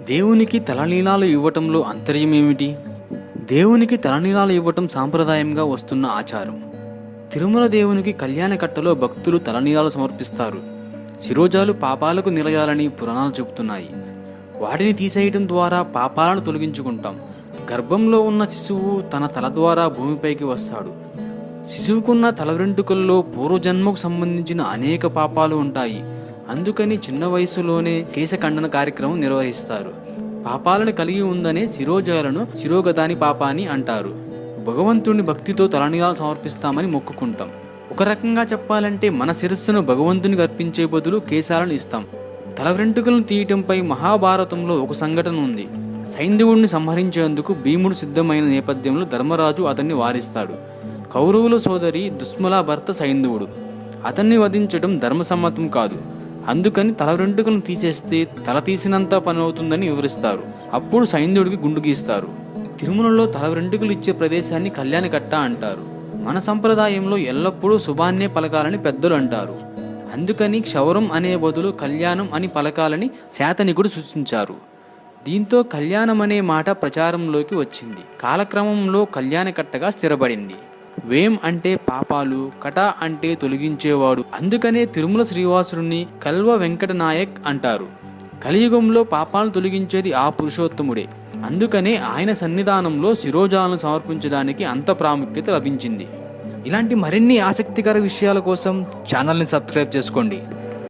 దేవునికి తలనీలాలు ఇవ్వటంలో అంతర్యమేమిటి? దేవునికి తలనీలాలు ఇవ్వటం సాంప్రదాయంగా వస్తున్న ఆచారం. తిరుమల దేవునికి కళ్యాణకట్టలో భక్తులు తలనీలాలు సమర్పిస్తారు. శిరోజాలు పాపాలకు నిలయాలని పురాణాలు చెబుతున్నాయి. వాటిని తీసేయటం ద్వారా పాపాలను తొలగించుకుంటాం. గర్భంలో ఉన్న శిశువు తన తల ద్వారా భూమిపైకి వస్తాడు. శిశువుకున్న తల వెంట్రుకల్లో పూర్వజన్మకు సంబంధించిన అనేక పాపాలు ఉంటాయి. అందుకని చిన్న వయసులోనే కేశఖండన కార్యక్రమం నిర్వహిస్తారు. పాపాలను కలిగి ఉందనే శిరోజాలను శిరోగతాని పాపాని అంటారు. భగవంతుని భక్తితో తలనీలాలు సమర్పిస్తామని మొక్కుకుంటాం. ఒక రకంగా చెప్పాలంటే మన శిరస్సును భగవంతునికి అర్పించే బదులు కేశాలను ఇస్తాం. తల వెంట్రుకలను తీయటంపై మహాభారతంలో ఒక సంఘటన ఉంది. సైంధవుడిని సంహరించేందుకు భీముడు సిద్ధమైన నేపథ్యంలో ధర్మరాజు అతన్ని వారిస్తాడు. కౌరవుల సోదరి దుశ్మల భర్త సైంధవుడు. అతన్ని వధించడం ధర్మసమ్మతం కాదు. అందుకని తల వెంట్రుకలను తీసేస్తే తల తీసినంత పని అవుతుందని వివరిస్తారు. అప్పుడు సైంధవుడికి గుండు గీస్తారు. తిరుమలలో తల వెంట్రుకలు ఇచ్చే ప్రదేశాన్ని కళ్యాణకట్ట అంటారు. మన సంప్రదాయంలో ఎల్లప్పుడూ శుభాన్నే పలకాలని పెద్దలు అంటారు. అందుకని క్షౌరం అనే బదులు కళ్యాణం అని పలకాలని శాతనికుడు సూచించారు. దీంతో కళ్యాణం అనే మాట ప్రచారంలోకి వచ్చింది. కాలక్రమంలో కళ్యాణకట్టగా స్థిరపడింది. వేం అంటే పాపాలు, కట అంటే తొలగించేవాడు. అందుకనే తిరుమల శ్రీవాసుడిని కల్వ వెంకట నాయక్ అంటారు. కలియుగంలో పాపాలను తొలగించేది ఆ పురుషోత్తముడే. అందుకనే ఆయన సన్నిధానంలో శిరోజాలను సమర్పించడానికి అంత ప్రాముఖ్యత లభించింది. ఇలాంటి మరిన్ని ఆసక్తికర విషయాల కోసం ఛానల్ని సబ్స్క్రైబ్ చేసుకోండి.